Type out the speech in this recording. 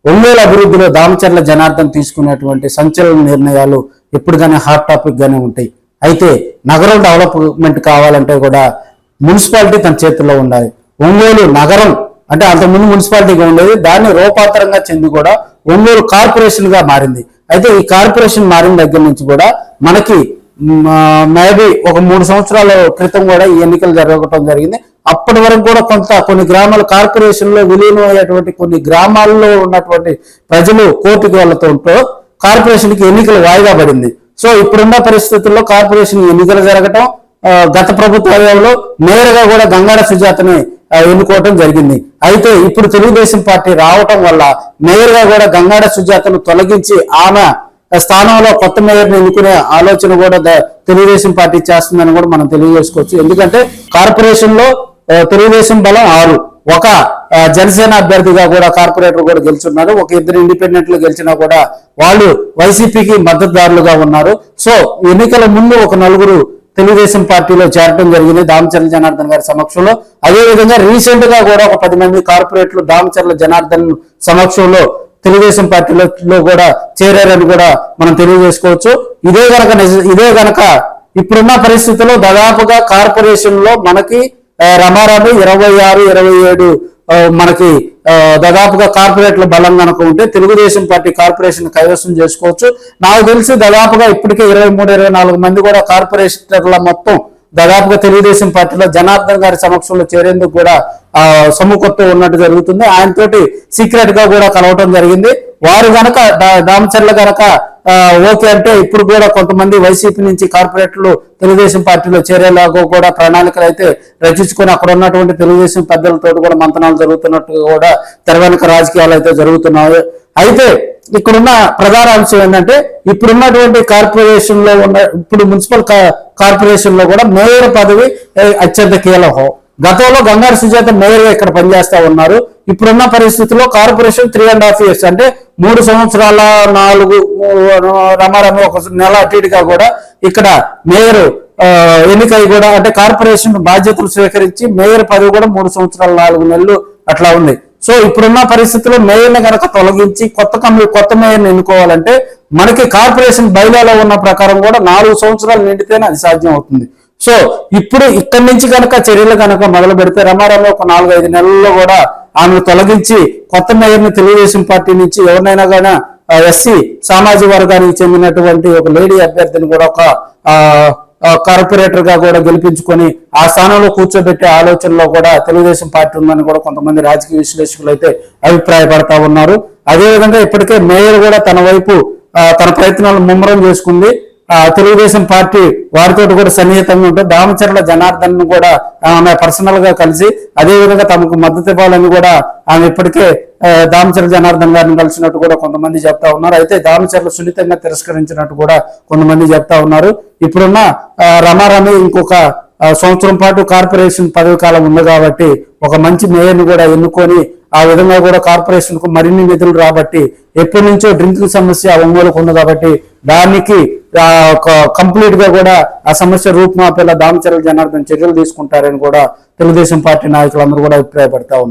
ఒంగోలు అభివృద్ధిలో దామచర్ల జనార్దన్ తీసుకునేటువంటి సంచలన నిర్ణయాలు ఎప్పుడుగానే హాట్ టాపిక్ గానే ఉంటాయి. అయితే నగరం డెవలప్మెంట్ కావాలంటే కూడా మున్సిపాలిటీ తన చేతుల్లో ఉండాలి. ఒంగోలు నగరం అంటే అంతకుముందు మున్సిపాలిటీగా ఉండేది, దాన్ని రూపాంతరంగా చెంది కూడా ఒంగోలు కార్పొరేషన్ గా మారింది. అయితే ఈ కార్పొరేషన్ మారిన దగ్గర నుంచి కూడా మనకి మేబీ ఒక 3 సంవత్సరాల క్రితం కూడా ఈ ఎన్నికలు జరగటం జరిగింది. అప్పటి వరకు కూడా కొన్ని గ్రామాల కార్పొరేషన్ లో విలీనం అయ్యేటువంటి కొన్ని గ్రామాల్లో ఉన్నటువంటి ప్రజలు కోర్టుకు వెళ్లడంతో కార్పొరేషన్ కి ఎన్నికలు వాయిదా పడింది. సో ఇప్పుడున్న పరిస్థితుల్లో కార్పొరేషన్ ఎన్నికలు జరగటం, గత ప్రభుత్వ హయాంలో నేరుగా కూడా గంగాడ సుజాతని ఎన్నుకోవటం జరిగింది. అయితే ఇప్పుడు తెలుగుదేశం పార్టీ రావటం వల్ల నేరుగా కూడా గంగాడ సుజాతను తొలగించి ఆమె స్థానంలో కొత్త మేయర్ని ఎన్నుకునే ఆలోచన కూడా తెలుగుదేశం పార్టీ చేస్తుందని కూడా మనం తెలియజేసుకోవచ్చు. ఎందుకంటే కార్పొరేషన్ లో తెలుగుదేశం బలం 6, ఒక జనసేన అభ్యర్థిగా కూడా కార్పొరేటర్ కూడా గెలుచున్నారు, ఒక 2 ఇండిపెండెంట్లు గెలిచినా కూడా వాళ్ళు వైసీపీకి మద్దతుదారులుగా ఉన్నారు. సో ఎన్నికల ముందు ఒక 4 తెలుగుదేశం పార్టీలో చేరడం జరిగింది దామచర్ల జనార్దన్ గారి సమక్షంలో. అదేవిధంగా రీసెంట్ గా కూడా ఒక 10 మంది కార్పొరేట్లు దామచర్ల జనార్దన్ సమక్షంలో తెలుగుదేశం పార్టీలో కూడా చేరారని కూడా మనం తెలియజేసుకోవచ్చు. ఇదే గనక ఇప్పుడున్న పరిస్థితుల్లో దాదాపుగా కార్పొరేషన్ లో మనకి రమారామి 26, 27 మనకి దాదాపుగా కార్పొరేట్ల బలం కనుక ఉంటే తెలుగుదేశం పార్టీ కార్పొరేషన్ కైవసం చేసుకోవచ్చు. నాకు తెలిసి దాదాపుగా ఇప్పటికే 23, 24 మంది కూడా కార్పొరేటర్ల మొత్తం దాదాపుగా తెలుగుదేశం పార్టీలో జనార్దన్ గారి సమక్షంలో చేరేందుకు కూడా సముఖత్వం ఉన్నట్టు జరుగుతుంది. ఆయనతోటి సీక్రెట్ గా కూడా కలవటం జరిగింది. వారు గనక దామచర్ల గనక ఓకే అంటే ఇప్పుడు కూడా కొంతమంది వైసీపీ నుంచి కార్పొరేటర్లు తెలుగుదేశం పార్టీలో చేరేలాగా కూడా ప్రణాళికలు అయితే రచించుకొని అక్కడ ఉన్నటువంటి తెలుగుదేశం పెద్దలతో కూడా మంతనాలు జరుగుతున్నట్టు కూడా తెర వెనుక రాజకీయాలు అయితే జరుగుతున్నాయి. అయితే ఇక్కడున్న ప్రధాన అంశం ఏంటంటే ఇప్పుడున్నటువంటి కార్పొరేషన్ లో ఇప్పుడు మున్సిపల్ కార్పొరేషన్ లో కూడా మేయర్ పదవి అత్యంత కీలకం. గతంలో గంగాడ సుజాత మేయర్ ఇక్కడ పనిచేస్తా ఉన్నారు. ఇప్పుడున్న పరిస్థితుల్లో కార్పొరేషన్ 3.5 years అంటే 3 సంవత్సరాల 4 రమారమి ఒక నెల అటు ఇటుగా కూడా ఇక్కడ మేయర్ ఎన్నికై కూడా అంటే కార్పొరేషన్ బాధ్యతలు స్వీకరించి మేయర్ పదవి కూడా 3 సంవత్సరాల 4 నెలలు అట్లా ఉంది. సో ఇప్పుడున్న పరిస్థితుల్లో మేయర్ని కనుక తొలగించి కొత్త మేయర్ని ఎన్నుకోవాలంటే మనకి కార్పొరేషన్ బైలాలో ఉన్న ప్రకారం కూడా 4 సంవత్సరాలు నిండితేనే అది సాధ్యం అవుతుంది. సో ఇప్పుడు ఇక్కడి నుంచి కనుక చర్యలు కనుక మొదలు పెడితే రమారావు ఒక 4-5 నెలల్లో కూడా ఆమెను తొలగించి కొత్త మేయర్ని తెలుగుదేశం పార్టీ నుంచి ఎవరినైనా కానీ ఎస్సీ సామాజిక వర్గానికి చెందినటువంటి ఒక లేడీ అభ్యర్థిని కూడా ఒక కార్పొరేటర్ గా కూడా గెలిపించుకొని ఆ స్థానంలో కూర్చోబెట్టే ఆలోచనలో కూడా తెలుగుదేశం పార్టీ ఉందని కూడా కొంతమంది రాజకీయ విశ్లేషకులు అయితే అభిప్రాయపడతా ఉన్నారు. అదేవిధంగా ఇప్పటికే మేయర్ కూడా తన వైపు తన ప్రయత్నాలు ముమ్మరం చేసుకుంది. తెలుగుదేశం పార్టీ వారితో కూడా సన్నిహితంగా ఉంటే దామచర్ల జనార్దన్ కూడా ఆమె పర్సనల్ గా కలిసి అదేవిధంగా తమకు మద్దతు ఇవ్వాలని కూడా ఆమె ఇప్పటికే దామచర్ల జనార్దన్ గారిని కలిసినట్టు కూడా కొంతమంది చెప్తా ఉన్నారు. అయితే దామచర్ల సున్నితంగా తిరస్కరించినట్టు కూడా కొంతమంది చెప్తా ఉన్నారు. ఇప్పుడున్న రమారమి ఇంకొక సంవత్సరం పాటు కార్పొరేషన్ పదవి కాలం ఉంది కాబట్టి ఒక మంచి మేయర్ని కూడా ఎన్నుకొని ఆ విధంగా కూడా కార్పొరేషన్ కు మరిన్ని నిధులు రాబట్టి ఎప్పటి నుంచో డ్రింకింగ్ సమస్య ఒంగోలుకు ఉంది కాబట్టి దానికి కంప్లీట్ గా కూడా ఆ సమస్య రూపుమాపేలా దామచర్ల జనార్దన్ చర్యలు తీసుకుంటారని కూడా తెలుగుదేశం పార్టీ నాయకులందరూ కూడా అభిప్రాయపడతా ఉన్నారు.